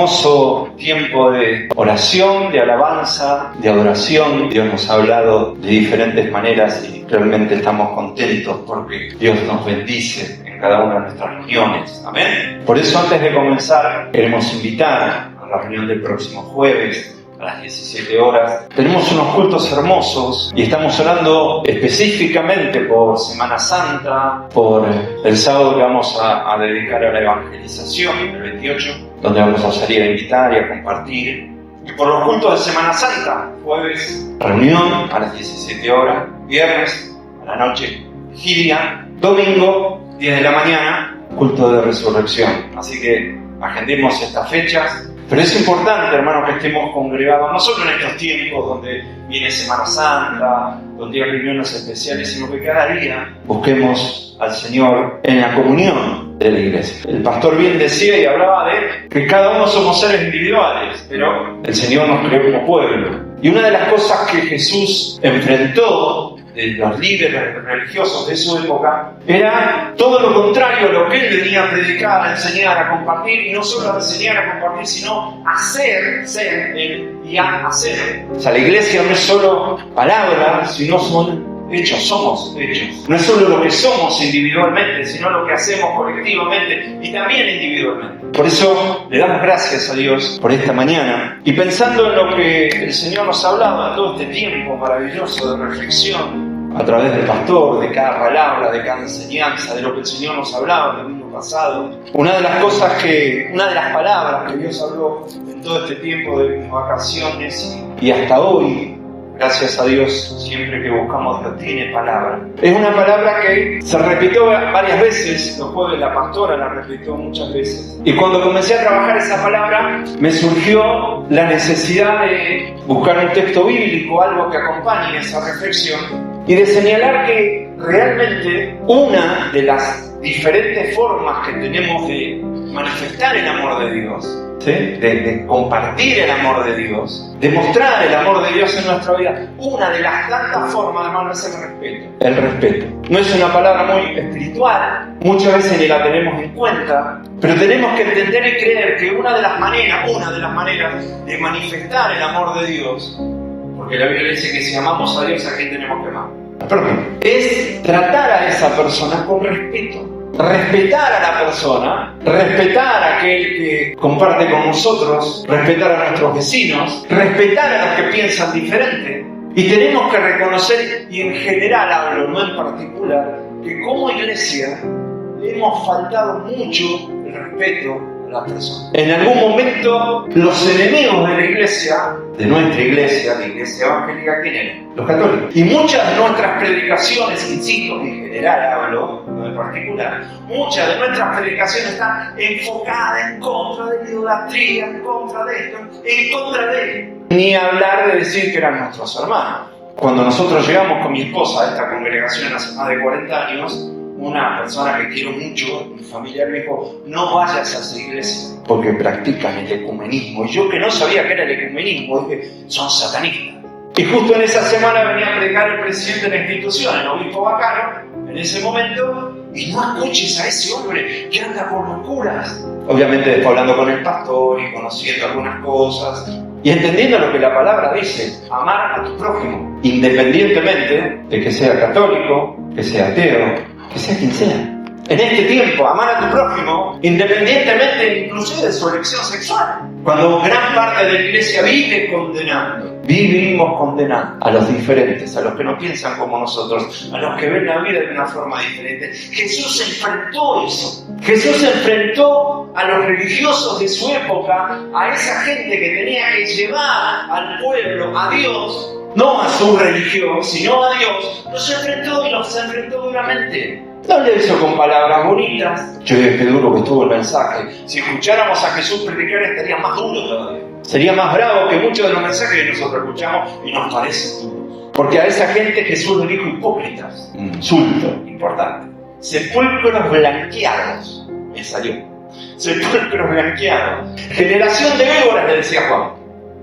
hermoso tiempo de oración, de alabanza, de adoración. Dios nos ha hablado de diferentes maneras y realmente estamos contentos porque Dios nos bendice en cada una de nuestras reuniones. Amén. Por eso, antes de comenzar, queremos invitar a la reunión del próximo jueves a las 17 horas. Tenemos unos cultos hermosos y estamos orando específicamente por Semana Santa, por el sábado que vamos a dedicar a la evangelización, el 28, donde vamos a salir a invitar y a compartir. Y por los cultos de Semana Santa, jueves, reunión a las 17 horas, viernes, a la noche, vigilia, domingo, 10 de la mañana, culto de resurrección. Así que agendemos estas fechas. Pero es importante, hermanos, que estemos congregados, no solo en estos tiempos donde viene Semana Santa, donde hay reuniones especiales, sino que cada día busquemos al Señor en la comunión de la iglesia. El pastor bien decía y hablaba de que cada uno somos seres individuales, pero el Señor nos creó como pueblo. Y una de las cosas que Jesús enfrentó de los líderes religiosos de su época era todo lo contrario a lo que él venía a predicar, a enseñar, a compartir, y no solo a enseñar, a compartir, sino a hacer, ser y a hacer. O sea, la iglesia no es solo palabras, sino son hechos, somos hechos. No es solo lo que somos individualmente, sino lo que hacemos colectivamente y también individualmente. Por eso le damos gracias a Dios por esta mañana. Y pensando en lo que el Señor nos ha hablado en todo este tiempo maravilloso de reflexión, a través del pastor, de cada palabra, de cada enseñanza, de lo que el Señor nos hablaba el domingo pasado. Una de las palabras que Dios habló en todo este tiempo de mis vacaciones y hasta hoy, gracias a Dios, siempre que buscamos Dios tiene palabra. Es una palabra que se repitió varias veces, los jueves la pastora la repitió muchas veces. Y cuando comencé a trabajar esa palabra, me surgió la necesidad de buscar un texto bíblico, algo que acompañe esa reflexión, y de señalar que realmente una de las diferentes formas que tenemos de manifestar el amor de Dios, ¿sí? de compartir el amor de Dios, de mostrar el amor de Dios en nuestra vida, una de las tantas formas, hermano, es el respeto. El respeto. No es una palabra muy espiritual, muchas veces ni la tenemos en cuenta, pero tenemos que entender y creer que una de las maneras de manifestar el amor de Dios, porque la Biblia dice que si amamos a Dios, ¿a quién tenemos que amar? Es tratar a esa persona con respeto. Respetar a la persona, respetar a aquel que comparte con nosotros, respetar a nuestros vecinos, respetar a los que piensan diferente. Y tenemos que reconocer, y en general hablo, no en particular, que como iglesia le hemos faltado mucho el respeto a la persona. En algún momento los enemigos de la iglesia, de nuestra iglesia, la iglesia evangélica, ¿quién eran? Los católicos. Y muchas de nuestras predicaciones, insisto, en general hablo, no en particular, muchas de nuestras predicaciones están enfocadas en contra de la idolatría, en contra de esto, en contra de... Ni hablar de decir que eran nuestros hermanos. Cuando nosotros llegamos con mi esposa a esta congregación hace más de 40 años, una persona que quiero mucho, mi familiar, me dijo: no vayas a esa iglesia porque practican el ecumenismo. Y yo, que no sabía qué era el ecumenismo, dije: son satanistas. Y justo en esa semana venía a predicar el presidente de la institución, el obispo Bacaro, en ese momento, y no escuches a ese hombre que anda por locuras. Obviamente después hablando con el pastor y conociendo algunas cosas y entendiendo lo que la palabra dice: amar a tu prójimo, independientemente de que sea católico, que sea ateo, que sea quien sea. En este tiempo, amar a tu prójimo, independientemente inclusive de su elección sexual. Cuando gran parte de la iglesia vivimos condenando a los diferentes, a los que no piensan como nosotros, a los que ven la vida de una forma diferente. Jesús enfrentó eso. Jesús enfrentó a los religiosos de su época, a esa gente que tenía que llevar al pueblo a Dios, no a su religión, sino a Dios. Los enfrentó y los enfrentó duramente. No le hizo con palabras bonitas. Yo dije: qué duro que estuvo el mensaje. Si escucháramos a Jesús predicar, estaría más duro todavía. Sería más bravo que muchos de los mensajes que nosotros escuchamos y nos parecen duros. Porque a esa gente Jesús le dijo hipócritas. Insulto importante. Sepulcros blanqueados. Me salió. Sepulcros blanqueados. Generación de víboras, le decía Juan.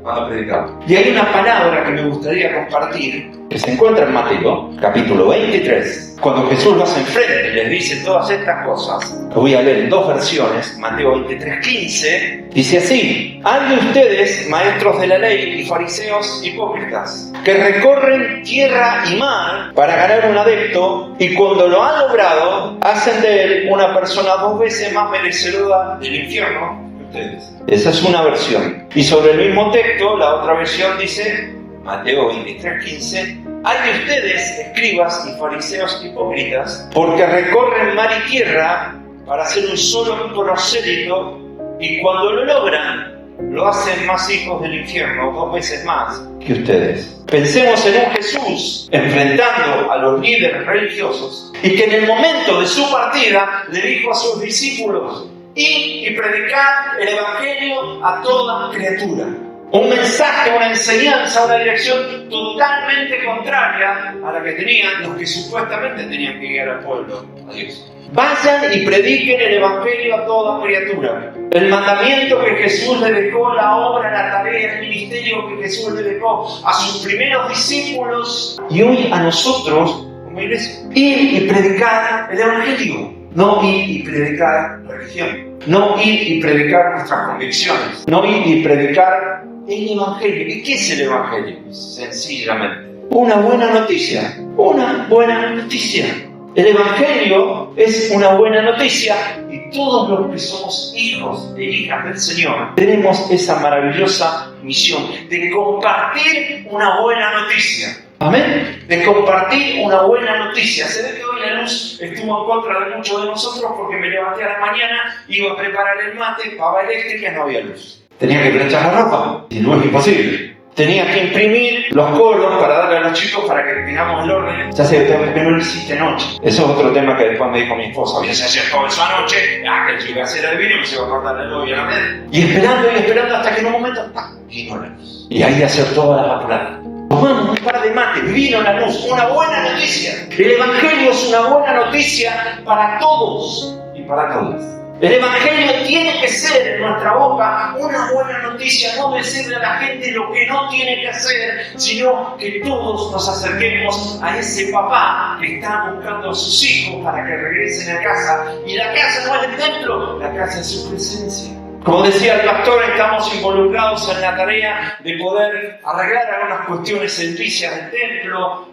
cuando predicaba. Y hay una palabra que me gustaría compartir, que se encuentra en Mateo, capítulo 23, cuando Jesús los enfrenta y les dice todas estas cosas. Lo voy a leer en dos versiones. Mateo 23:15 dice así: «Hay de ustedes, maestros de la ley y fariseos hipócritas, que recorren tierra y mar para ganar un adepto, y cuando lo han logrado, hacen de él una persona 2 veces más merecedora del infierno que ustedes». Esa es una versión. Y sobre el mismo texto, la otra versión dice, Mateo 23:15: «Hay de ustedes, escribas y fariseos hipócritas, porque recorren mar y tierra para hacer un solo prosélito, y cuando lo logran, lo hacen más hijos del infierno, 2 veces más que ustedes». Pensemos en un Jesús enfrentando a los líderes religiosos, y que en el momento de su partida le dijo a sus discípulos: «Id y predicad el Evangelio a toda criatura». Un mensaje, una enseñanza, una dirección totalmente contraria a la que tenían los que supuestamente tenían que guiar al pueblo a Dios. Vayan y prediquen el Evangelio a toda criatura. El mandamiento que Jesús le dejó, la obra, la tarea, el ministerio que Jesús le dejó a sus primeros discípulos, y hoy a nosotros, como iglesia, ir y predicar el Evangelio. No ir y predicar religión. No ir y predicar nuestras convicciones. No ir y predicar el Evangelio. ¿Y qué es el Evangelio? Sencillamente una buena noticia. Una buena noticia. El Evangelio es una buena noticia, y todos los que somos hijos e hijas del Señor tenemos esa maravillosa misión de compartir una buena noticia. Amén. De compartir una buena noticia. Se ve que hoy la luz estuvo en contra de muchos de nosotros porque me levanté a la mañana, iba a preparar el mate, pava eléctrica, no había luz. Tenía que planchar la ropa, y no es imposible. Tenía que imprimir los coros para darle a los chicos para que tengamos el orden. Ya sé, porque no lo hiciste anoche. Eso es otro tema que después me dijo mi esposa. Bien, se acercó eso anoche, que yo iba a hacer el vino y me se iba a cortar el novio a la media. Y esperando hasta que en un momento, vino la luz. Y ahí hacer todas las apuradas. Tomamos un par de mates, vino la luz, una buena noticia. El Evangelio es una buena noticia para todos y para todas. El Evangelio tiene que ser en nuestra boca una buena noticia, no decirle a la gente lo que no tiene que hacer, sino que todos nos acerquemos a ese papá que está buscando a sus hijos para que regresen a casa. Y la casa no es el templo, la casa es su presencia. Como decía el pastor, estamos involucrados en la tarea de poder arreglar algunas cuestiones edilicias del templo,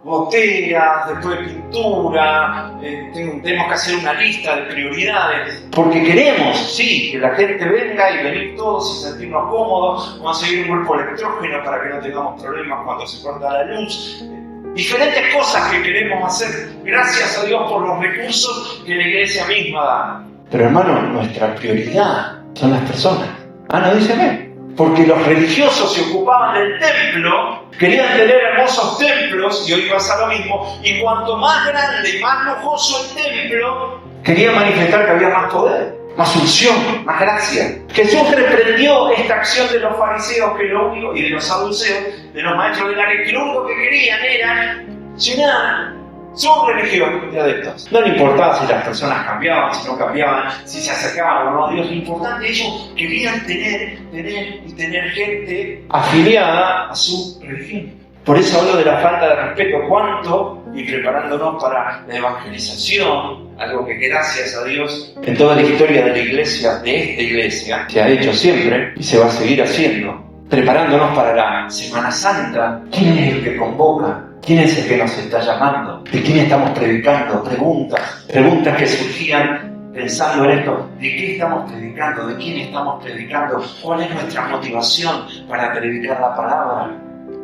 goteras, después pintura, tenemos que hacer una lista de prioridades, porque queremos, sí, que la gente venga y venir todos y sentirnos cómodos, conseguir un grupo electrógeno para que no tengamos problemas cuando se corta la luz. Diferentes cosas que queremos hacer, gracias a Dios por los recursos que la iglesia misma da. Pero hermano, nuestra prioridad son las personas. No dice amén. Porque los religiosos se ocupaban del templo, querían tener hermosos templos, y hoy pasa lo mismo, y cuanto más grande y más lujoso el templo, querían manifestar que había más poder, más unción, más gracia. Jesús reprendió esta acción de los fariseos y de los saduceos, de los maestros de la ley, que lo único que querían era llenar su religión de adeptos. No le importaba si las personas cambiaban, si no cambiaban, si se acercaban o no a Dios. Lo importante, ellos querían tener gente afiliada a su religión. Por eso hablo de la falta de respeto. ¿Cuánto? Y preparándonos para la evangelización, algo que gracias a Dios en toda la historia de la iglesia, de esta iglesia, se ha hecho siempre y se va a seguir haciendo. Preparándonos para la Semana Santa. ¿Quién es el que convoca? ¿Quién es el que nos está llamando? ¿De quién estamos predicando? Preguntas que surgían pensando en esto. ¿De qué estamos predicando? ¿De quién estamos predicando? ¿Cuál es nuestra motivación para predicar la palabra?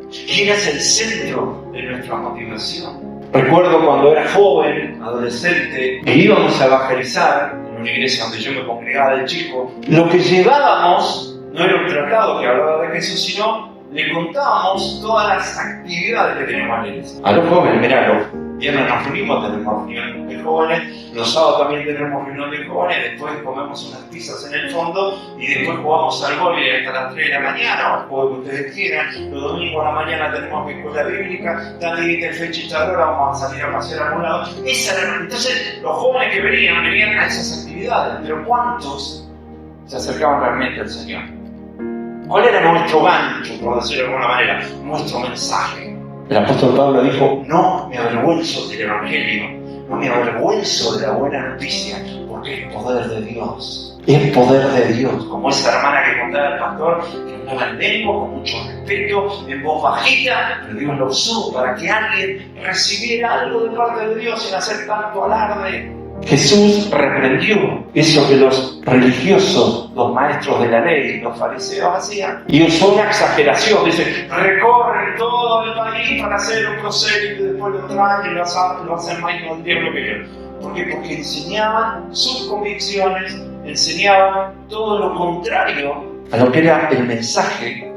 ¿Quién es el centro de nuestra motivación? Recuerdo cuando era joven, adolescente, e íbamos a evangelizar en una iglesia donde yo me congregaba de chico. Lo que llevábamos no era un tratado que hablaba de Jesús, sino le contábamos todas las actividades que teníamos en la iglesia. A los jóvenes, mirá, los viernes nos reunimos, tenemos reunión de jóvenes, los sábados también tenemos reunión de jóvenes, después comemos unas pizzas en el fondo y después jugamos al vóley hasta las 3 de la mañana, o el juego que ustedes quieran. Los domingos a la mañana tenemos escuela bíblica, tal día fecha y tal hora vamos a salir a pasear a algún lado. Entonces, los jóvenes que venían a esas actividades, pero ¿cuántos se acercaban realmente al Señor? ¿Cuál era nuestro gancho, por decirlo de alguna manera? Nuestro mensaje. El apóstol Pablo dijo, no me avergüenzo del Evangelio, no me avergüenzo de la buena noticia, porque es poder de Dios. Es poder de Dios, como esa hermana que contaba el pastor, que hablaba en lengua con mucho respeto, en voz bajita, pero Dios lo usó para que alguien recibiera algo de parte de Dios sin hacer tanto alarde. Jesús reprendió eso que los religiosos, los maestros de la ley, los fariseos hacían, y usó una exageración. Dice, recorren todo el país para hacer un prosélito y después lo traen y lo hacen más del diablo que yo. ¿Por qué? Porque enseñaban sus convicciones, enseñaban todo lo contrario a lo que era el mensaje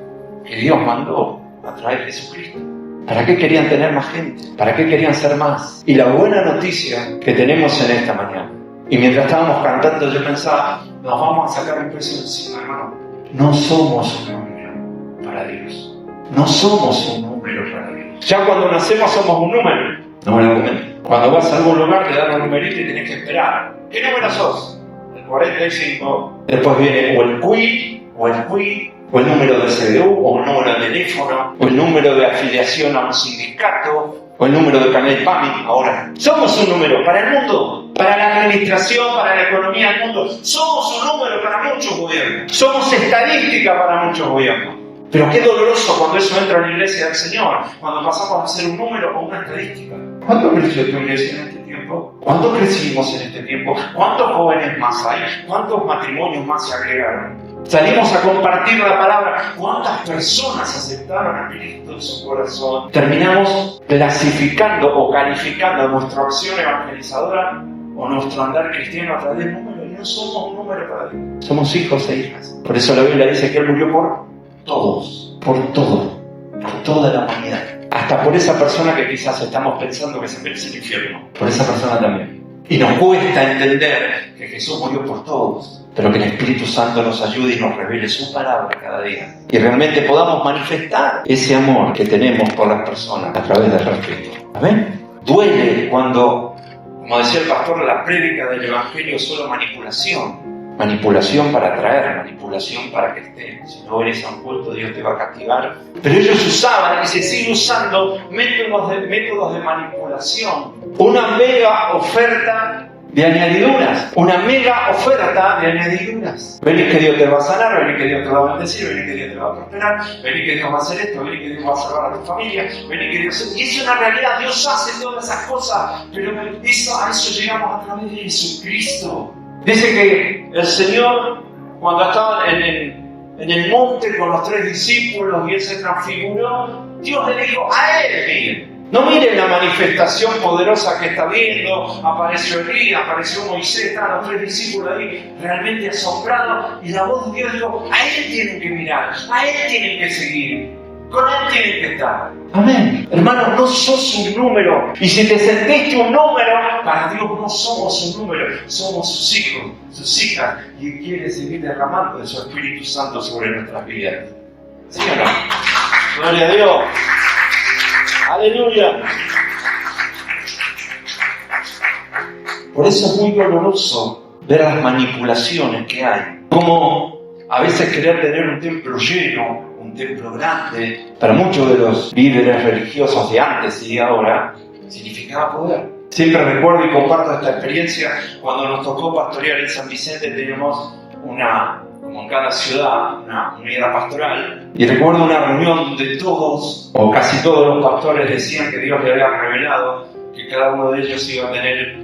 que Dios mandó a través de Jesucristo. ¿Para qué querían tener más gente? ¿Para qué querían ser más? Y la buena noticia que tenemos en esta mañana, y mientras estábamos cantando yo pensaba, nos vamos a sacar un peso encima, hermano. No somos un número para Dios. No somos un número para Dios. Ya cuando nacemos somos un número. No me lo comenten. Cuando vas a algún lugar te dan un numerito y tenés que esperar. ¿Qué número sos? El 45. Después viene o el QI, o el QI, o el número de CDU, o el número de teléfono, o el número de afiliación a un sindicato, o el número de carnet PAMI. Ahora, somos un número para el mundo, para la administración, para la economía del mundo. Somos un número para muchos gobiernos. Somos estadística para muchos gobiernos. Pero qué doloroso cuando eso entra en la iglesia del Señor, cuando pasamos a ser un número o una estadística. ¿Cuánto creció tu iglesia en este tiempo? ¿Cuánto crecimos en este tiempo? ¿Cuántos jóvenes más hay? ¿Cuántos matrimonios más se agregaron? Salimos a compartir la palabra. ¿Cuántas personas aceptaron a Cristo en su corazón? Terminamos clasificando o calificando nuestra acción evangelizadora o nuestro andar cristiano a través del número. Y no somos un número para Dios. Somos hijos e hijas. Por eso la Biblia dice que Él murió por todos, por toda la humanidad. Hasta por esa persona que quizás estamos pensando que se merece el infierno. Por esa persona también. Y nos cuesta entender que Jesús murió por todos, pero que el Espíritu Santo nos ayude y nos revele su palabra cada día. Y realmente podamos manifestar ese amor que tenemos por las personas a través del respeto. ¿Amén? Duele cuando, como decía el pastor, la prédica del Evangelio es solo manipulación. Manipulación para atraer, manipulación para que estén. Si no eres a un culto, Dios te va a castigar. Pero ellos usaban y se siguen usando métodos de manipulación. Una mega oferta de añadiduras. Una mega oferta de añadiduras. Vení que Dios te va a sanar, vení que Dios te va a bendecir, vení que Dios te va a prosperar, vení que Dios va a hacer esto, vení que Dios va a salvar a tu familia, vení que Dios... Y es una realidad, Dios hace todas esas cosas, pero a eso llegamos a través de Jesucristo. Dice que el Señor, cuando estaba en el monte con los 3 discípulos y Él se transfiguró, Dios le dijo a Él, miren, no miren la manifestación poderosa que está viendo, apareció Elías, apareció Moisés, estaban los 3 discípulos ahí realmente asombrados, y la voz de Dios dijo, a Él tienen que mirar, a Él tienen que seguir. Con Él tienen que estar. Amén. Hermano, no sos un número. Y si te sentiste un número, para Dios no somos un número. Somos sus hijos, sus hijas. Y Él quiere seguir derramando de su Espíritu Santo sobre nuestras vidas. ¿Sí o no? Gloria a Dios. Aleluya. Por eso es muy doloroso ver las manipulaciones que hay. Como a veces querer tener un templo lleno, un templo grande, para muchos de los líderes religiosos de antes y de ahora, significaba poder. Siempre recuerdo y comparto esta experiencia cuando nos tocó pastorear en San Vicente. Teníamos como en cada ciudad, una unidad pastoral, y recuerdo una reunión donde todos, o casi todos los pastores decían que Dios le había revelado que cada uno de ellos iba a tener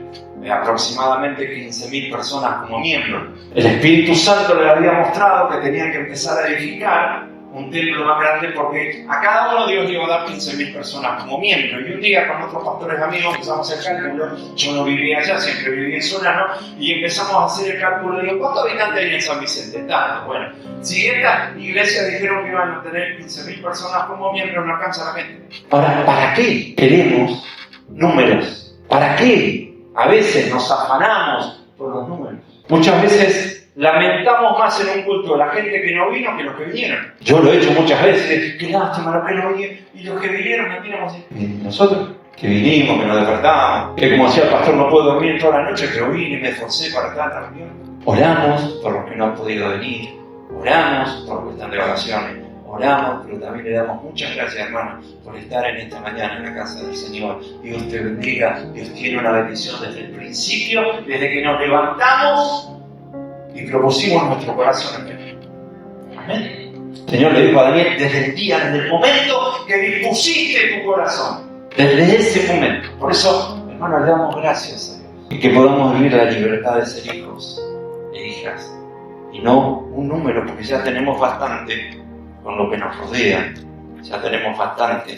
aproximadamente 15.000 personas como miembros. El Espíritu Santo les había mostrado que tenían que empezar a edificar un templo más grande porque a cada uno Dios le iba a dar 15.000 personas como miembros. Y un día con otros pastores amigos empezamos el cálculo. Yo no vivía allá, siempre viví en Solano, y empezamos a hacer el cálculo. Digo, ¿cuántos habitantes hay en San Vicente? Tanto. Bueno, si estas iglesias dijeron que iban a tener 15.000 personas como miembros, no alcanza la gente. Ahora, ¿para qué queremos números? ¿Para qué? A veces nos afanamos por los números. Muchas veces lamentamos más en un culto la gente que no vino que los que vinieron. Yo lo he hecho muchas veces. Qué lástima los que no vinieron. Y los que vinieron, nosotros, que vinimos, que nos despertamos, que como decía el pastor, no puedo dormir toda la noche, pero vine y me esforcé para estar también. Oramos por los que no han podido venir. Oramos por cuestión de oraciones, oramos, pero también le damos muchas gracias, hermano, por estar en esta mañana en la casa del Señor. Dios te bendiga. Dios tiene una bendición desde el principio, desde que nos levantamos y propusimos nuestro corazón en Él. Amén. El Señor le dijo a Daniel, desde el momento que dispusiste tu corazón, desde ese momento. Por eso, hermano, le damos gracias a Dios y que podamos vivir la libertad de ser hijos e hijas y no un número, porque ya tenemos bastante con lo que nos rodea, ya tenemos bastante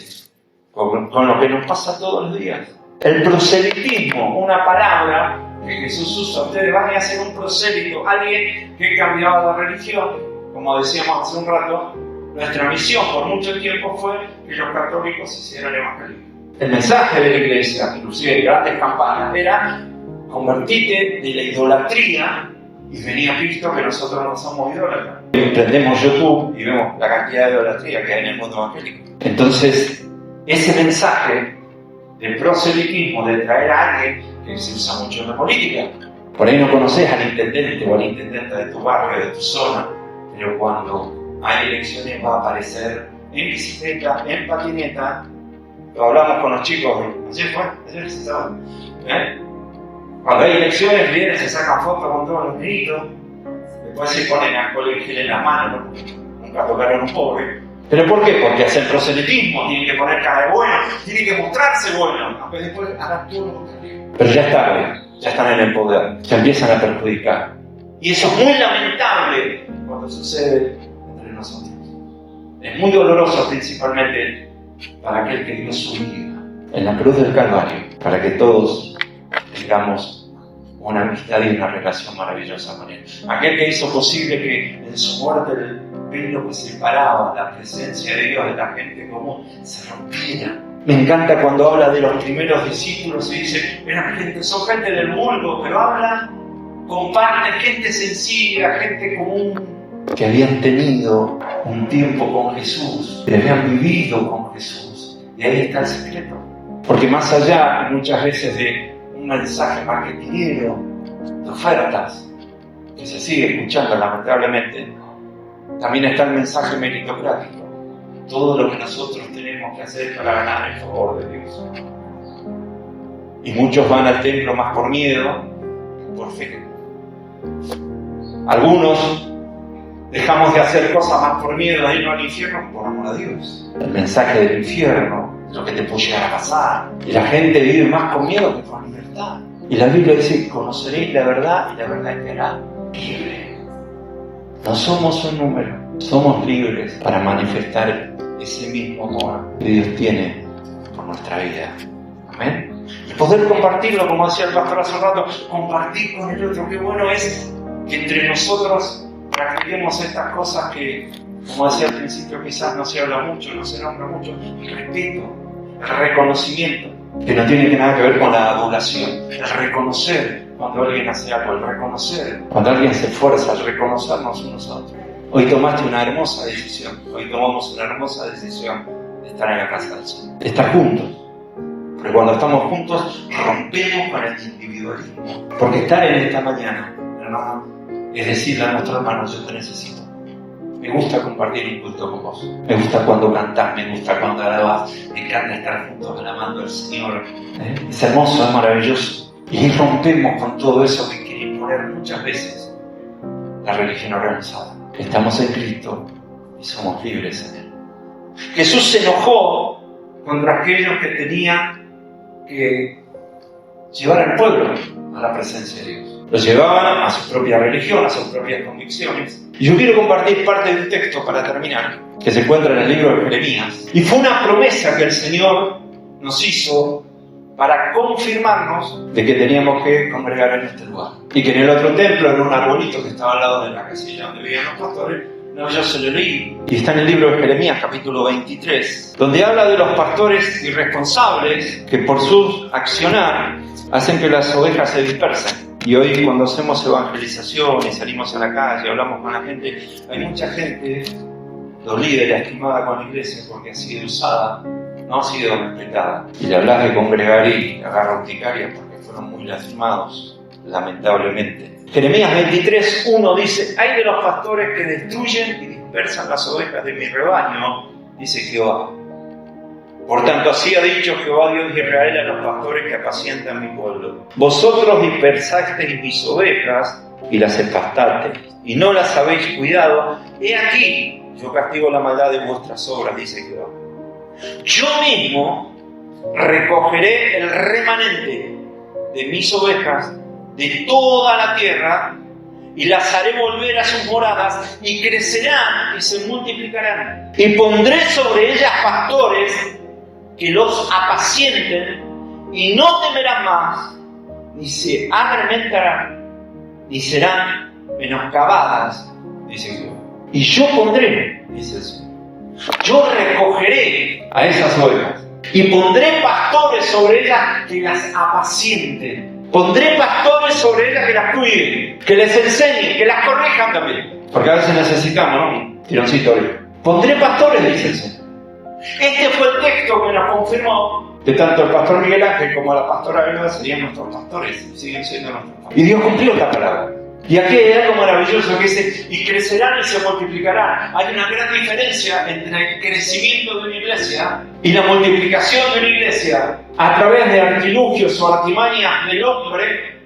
con lo que nos pasa todos los días. El proselitismo, una palabra que Jesús usa. Ustedes van a hacer un prosélito, alguien que cambiaba de religión. Como decíamos hace un rato, nuestra misión por mucho tiempo fue que los católicos hicieran evangélicos. El mensaje de la iglesia, inclusive de grandes campañas, era convertirte de la idolatría y venía Cristo, que nosotros no somos idólatras. Prendemos YouTube y vemos la cantidad de idolatría que hay en el mundo evangélico. Entonces, ese mensaje del proselitismo, de traer a alguien que se usa mucho en la política. Por ahí no conoces al intendente o a la intendenta de tu barrio, de tu zona, pero cuando hay elecciones va a aparecer en bicicleta, en patineta. Lo hablamos con los chicos, ayer se estaba. Cuando hay elecciones vienen, se sacan fotos con todos los niños, después se ponen alcohol y gel en la mano, nunca tocaron un pobre. ¿Pero por qué? Porque hacen proselitismo, tienen que poner cara de bueno, tienen que mostrarse bueno, aunque después hagan todo lo contrario. Pero ya es tarde, ya están en el poder, ya empiezan a perjudicar. Y eso es muy lamentable cuando sucede entre nosotros. Es muy doloroso principalmente para aquel que dio su vida en la cruz del Calvario, para que todos tengamos una amistad y una relación maravillosa con Él. Aquel que hizo posible que en su muerte el velo que separaba la presencia de Dios de la gente común se rompiera. Me encanta cuando habla de los primeros discípulos y dice, son gente del mundo, pero hablan, comparten, gente sencilla, gente común, que habían tenido un tiempo con Jesús, que habían vivido con Jesús. Y ahí está el secreto. Porque más allá, muchas veces, de un mensaje marketingero, de ofertas, que se sigue escuchando lamentablemente, también está el mensaje meritocrático. Todo lo que nosotros tenemos que hacer para ganar el favor de Dios. Y muchos van al templo más por miedo que por fe. Algunos dejamos de hacer cosas más por miedo de irnos al infierno que por amor a Dios. El mensaje del infierno es lo que te puede llegar a pasar. Y la gente vive más con miedo que por libertad. Y la Biblia dice, conoceréis la verdad y la verdad te hará libre. No somos un número, somos libres para manifestar ese mismo amor que Dios tiene por nuestra vida. Amén. Y poder compartirlo, como decía el pastor hace un rato, compartir con el otro. Qué bueno es que entre nosotros practiquemos estas cosas que, como decía al principio, quizás no se habla mucho, no se nombra mucho. El respeto, el reconocimiento, que no tiene nada que ver con la adoración. El reconocer cuando alguien hace algo, el reconocer cuando alguien se esfuerza, el reconocernos unos a otros. Hoy tomaste una hermosa decisión, hoy tomamos una hermosa decisión de estar en la casa del Señor, de estar juntos. Porque cuando estamos juntos rompemos con el individualismo. Porque estar en esta mañana, hermano, es decirle a nuestro hermano, yo te necesito. Me gusta compartir un culto con vos. Me gusta cuando cantás, me gusta cuando alabás. Me encanta estar juntos alabando al Señor. Es hermoso, es maravilloso. Y rompemos con todo eso que quiere imponer muchas veces la religión organizada. Estamos en Cristo y somos libres en Él. Jesús se enojó contra aquellos que tenían que llevar al pueblo a la presencia de Dios. Los llevaban a su propia religión, a sus propias convicciones. Y yo quiero compartir parte de un texto para terminar, que se encuentra en el libro de Jeremías. Y fue una promesa que el Señor nos hizo para confirmarnos de que teníamos que congregar en este lugar. Y que en el otro templo, en un arbolito que estaba al lado de la casilla donde vivían los pastores, no, yo se lo leí. Y está en el libro de Jeremías, capítulo 23, donde habla de los pastores irresponsables que por su accionar hacen que las ovejas se dispersen. Y hoy cuando hacemos evangelización y salimos a la calle, hablamos con la gente, hay mucha gente dolida y lastimada con la iglesia porque ha sido usada, no ha sido respetada. Y le hablas de congregar y agarra urticaria porque fueron muy lastimados lamentablemente. Jeremías 23:1 dice: hay de los pastores que destruyen y dispersan las ovejas de mi rebaño, dice Jehová. Por tanto, así ha dicho Jehová Dios de Israel a los pastores que apacientan mi pueblo: vosotros dispersasteis mis ovejas y las empastasteis, y no las habéis cuidado. He aquí, yo castigo la maldad de vuestras obras, dice Jehová. Yo mismo recogeré el remanente de mis ovejas de toda la tierra y las haré volver a sus moradas, y crecerán y se multiplicarán. Y pondré sobre ellas pastores que los apacienten, y no temerán más, ni se agrementarán, ni serán menoscabadas, dice Jehová. Y yo pondré, dice el Señor, yo recogeré a esas ovejas y pondré pastores sobre ellas que las apacienten. Pondré pastores sobre ellas que las cuiden, que les enseñen, que las corrijan también. Porque a veces necesitamos, ¿no? Un tironcito ahí. Pondré pastores, dice el Señor. Este fue el texto que nos confirmó que tanto el pastor Miguel Ángel como la pastora Belda serían nuestros pastores, siguen siendo nuestros pastores. Y Dios cumplió esta palabra. Y aquí hay algo maravilloso que dice: y crecerán y se multiplicarán. Hay una gran diferencia entre el crecimiento de una iglesia y la multiplicación de una iglesia a través de artilugios o artimañas del hombre,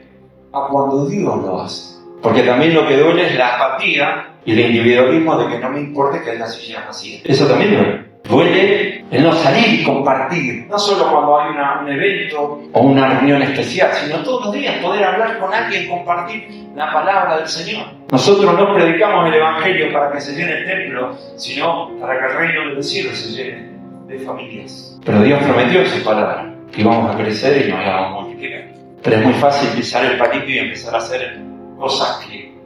a cuando Dios lo hace. Porque también lo que duele es la apatía y el individualismo de que no me importe que haya sillas vacías. Eso también duele. Duele el no salir y compartir, no solo cuando hay un evento o una reunión especial, sino todos los días poder hablar con alguien, compartir la palabra del Señor. Nosotros no predicamos el Evangelio para que se llene el templo, sino para que el reino del cielo se llene de familias. Pero Dios prometió en su palabra que íbamos a crecer y nos íbamos a multiplicar. Pero es muy fácil pisar el palito y empezar a hacer cosas que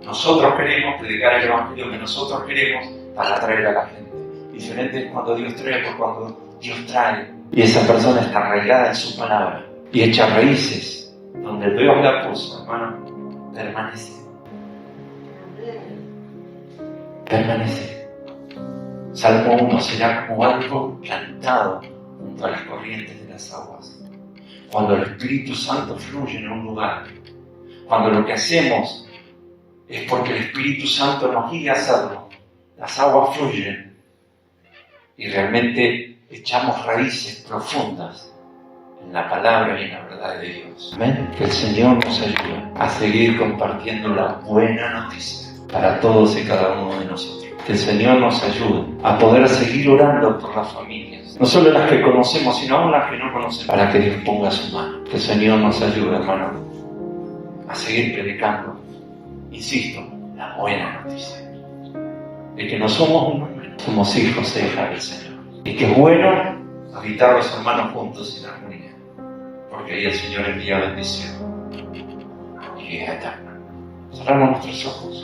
nosotros queremos, predicar el Evangelio que nosotros queremos para atraer a la gente. Diferente es cuando Dios trae, por cuando Dios trae. Y esa persona está arraigada en su palabra y echa raíces. Donde Dios la puso, hermano, permanece. Permanece. Salmo 1: será como algo plantado junto a las corrientes de las aguas. Cuando el Espíritu Santo fluye en un lugar, cuando lo que hacemos es porque el Espíritu Santo nos guía a hacerlo, las aguas fluyen. Y realmente echamos raíces profundas en la palabra y en la verdad de Dios. Amén. Que el Señor nos ayude a seguir compartiendo la buena noticia para todos y cada uno de nosotros. Que el Señor nos ayude a poder seguir orando por las familias. No solo las que conocemos, sino aún las que no conocemos, para que Dios ponga su mano. Que el Señor nos ayude, hermano, a seguir predicando, insisto, la buena noticia. De que no somos un número, somos hijos e hijas del Señor. Y que es bueno habitar los hermanos juntos en armonía, porque ahí el Señor envía bendición y es eterna. Cerramos nuestros ojos.